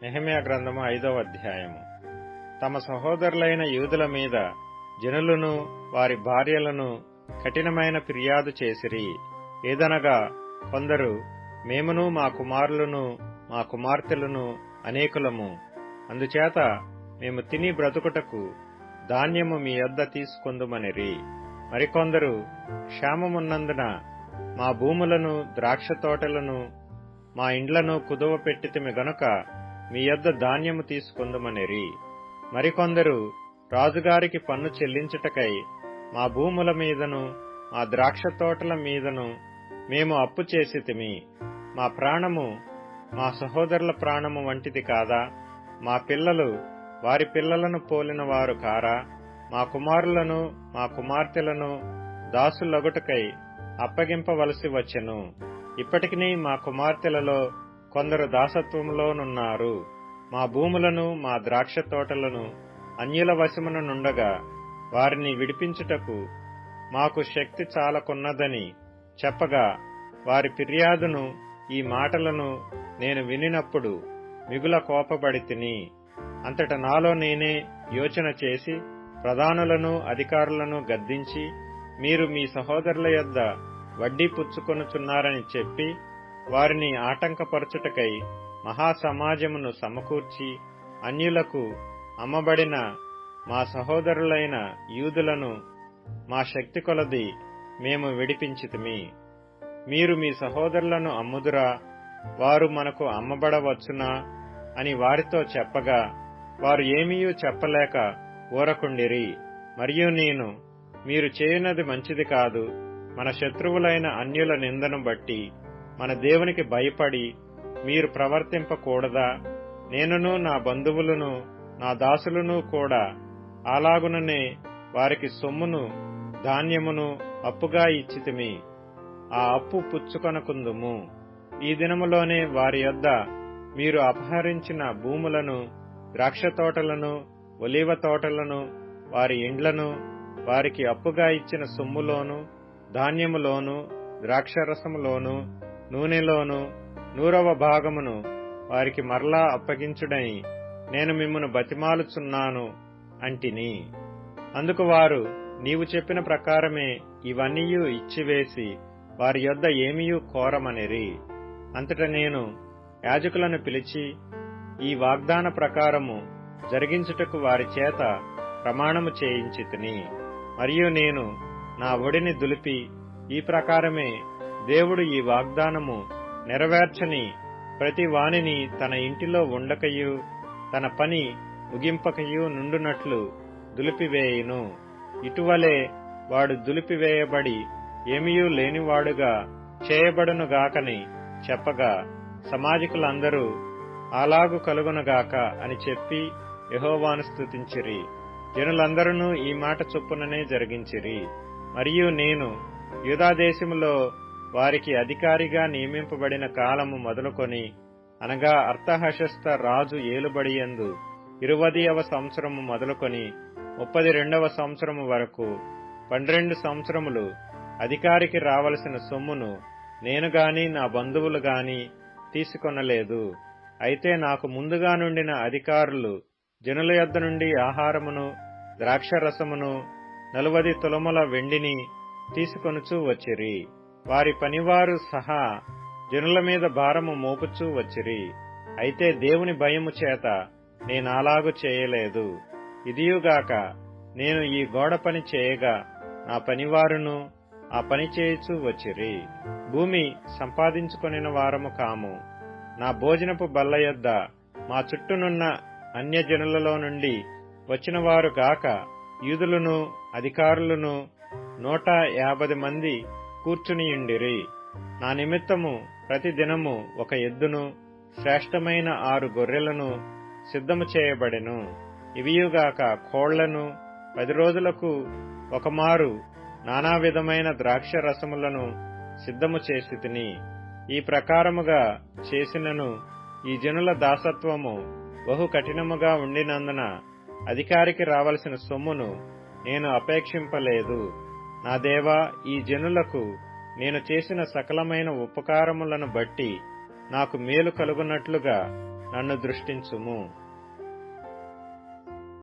నెహెమ్యా గ్రంథము 5వ అధ్యాయము. తమ సహోదరులైన యూదుల మీద జనులను వారి భార్యలను కఠినమైన ఫిర్యాదు చేసిరి. ఏదనగా కొందరు, మేమును మా కుమారులను మా కుమార్తెలను అనేకులము, అందుచేత మేము తిని బ్రతుకుటకు ధాన్యము మీ యొద్ద తీసుకొందుమనిరి. మరికొందరు, క్షామమున్నందున మా భూములను ద్రాక్ష తోటలను మా ఇండ్లను కుదువ పెట్టితిమి గనుక మీ యొద్ద ధాన్యము తీసుకొందుమనిరి. మరికొందరు, రాజుగారికి పన్ను చెల్లించుటకై మా భూముల మీదను మా ద్రాక్ష తోటల మీదను మేము అప్పు చేసితిమి. మా ప్రాణము మా సహోదరుల ప్రాణము వంటిది కాదా? మా పిల్లలు వారి పిల్లలను పోలిన వారు కారా? మా కుమారులను మా కుమార్తెలను దాసులగుటకై అప్పగింపవలసి వచ్చెను. ఇప్పటికినీ మా కుమార్తెలలో కొందరు దాసత్వములోనున్నారు. మా భూములను మా ద్రాక్ష తోటలను అన్యుల వశమున నుండగా వారిని విడిపించుటకు మాకు శక్తి చాలకున్నదని చెప్పగా, వారి ఫిర్యాదును ఈ మాటలను నేను వినినప్పుడు మిగుల కోపపడితిని. అంతట నాలో నేనే యోచన చేసి ప్రధానులను అధికారులను గద్దించి, మీరు మీ సహోదరుల యొద్ద వడ్డీ పుచ్చుకొనుచున్నారని చెప్పి వారిని ఆటంకపరచుటకై మహాసమాజమును సమకూర్చి, అన్యులకు అమ్మబడిన మా సహోదరులైన యూదులను మా శక్తి కొలది మేము విడిపించితిమి. మీరు మీ సహోదరులను అమ్ముదురా? వారు మనకు అమ్మబడవచ్చునా అని వారితో చెప్పగా, వారు ఏమీయూ చెప్పలేక ఊరకుండిరి. మరియు నేను, మీరు చేయునది మంచిది కాదు. మన శత్రువులైన అన్యుల నిందను బట్టి మన దేవునికి భయపడి మీరు ప్రవర్తింపకూడదా? నేనును నా బంధువులను నా దాసులను కూడా అలాగుననే వారికి సొమ్మును ధాన్యమును అప్పుగా ఇచ్చితిమి. ఆ అప్పు పుచ్చుకొనకుందుము. ఈ దినములోనే వారి యొద్ద మీరు అపహరించిన భూములను, ద్రాక్ష తోటలను, ఒలీవ తోటలను, వారి ఇండ్లను, వారికి అప్పుగా ఇచ్చిన సొమ్ములోను, ధాన్యములోను, ద్రాక్షరసములోను, నూనెలోను 100వ భాగమును వారికి మరలా అప్పగించుడని నేను మిమ్మును బతిమాలుచున్నాను అంటిని. అందుకు వారు, నీవు చెప్పిన ప్రకారమే ఇవన్నీయూ ఇచ్చివేసి వారి యొద్ద ఏమీయూ కోరమనిరి. అంతట నేను యాజకులను పిలిచి, ఈ వాగ్దాన ప్రకారము జరిగించుటకు వారి చేత ప్రమాణము చేయించితిని. మరియు నేను నా ఒడిని దులిపి, ఈ ప్రకారమే దేవుడు ఈ వాగ్దానము నెరవేర్చని ప్రతి వానిని తన ఇంటిలో ఉండకయు తన పని ముగింపకయు నుండునట్లు దులిపివేయును. ఇటువలే వాడు దులిపివేయబడి ఏమీయూ లేనివాడుగా చేయబడునుగాకని చెప్పగా, సమాజకులందరూ అలాగు కలుగునుగాక అని చెప్పి యెహోవాను స్తుతించిరి. జనులందరూ ఈ మాట చొప్పుననే జరిగించిరి. మరియు నేను యూదాదేశములో వారికి అధికారిగా నియమింపబడిన కాలము మొదలుకొని, అనగా అర్తహషస్త రాజు ఏలుబడియందు 20వ సంవత్సరము మొదలుకొని 32వ సంవత్సరము వరకు 12 సంవత్సరములు అధికారికి రావలసిన సొమ్మును నేను గాని నా బంధువులు గాని తీసుకొనలేదు. అయితే నాకు ముందుగా నుండిన అధికారులు జనుల యొద్ద నుండి ఆహారమును ద్రాక్షరసమును 40 తులముల వెండిని తీసుకొనుచూ వచ్చిరి. వారి పనివారు సహా జనుల మీద భారము మోపుచూ వచ్చిరి. అయితే దేవుని భయము చేత నేనాలాగు చేయలేదు. ఇదియుగాక నేను ఈ గోడ పని చేయగా నా పనివారును ఆ పని చేయుచూ వచ్చిరి. భూమి సంపాదించుకొనిన వారము కాము. నా భోజనపు బల్ల యొద్ద మా చుట్టూనున్న అన్యజనులలో నుండి వచ్చిన వారు గాక యూదులను అధికారులను 150 మంది కూర్చునియుండిరి. నా నిమిత్తము ప్రతి దినము ఒక ఎద్దును శ్రేష్టమైన 6 గొర్రెలను సిద్ధము చేయబడెను. ఇవియుగాక కోళ్లను 10 రోజులకు ఒకమారు నానా విధమైన ద్రాక్ష రసములను సిద్ధము చేసితిని. ఈ ప్రకారముగా చేసినను ఈ జనుల దాసత్వము బహు కఠినముగా ఉండినందున అధికారికి రావలసిన సొమ్మును నేను అపేక్షింపలేదు. నా దేవా, ఈ జనులకు నేను చేసిన సకలమైన ఉపకారములను బట్టి నాకు మేలు కలుగునట్లుగా నన్ను దృష్టించుము.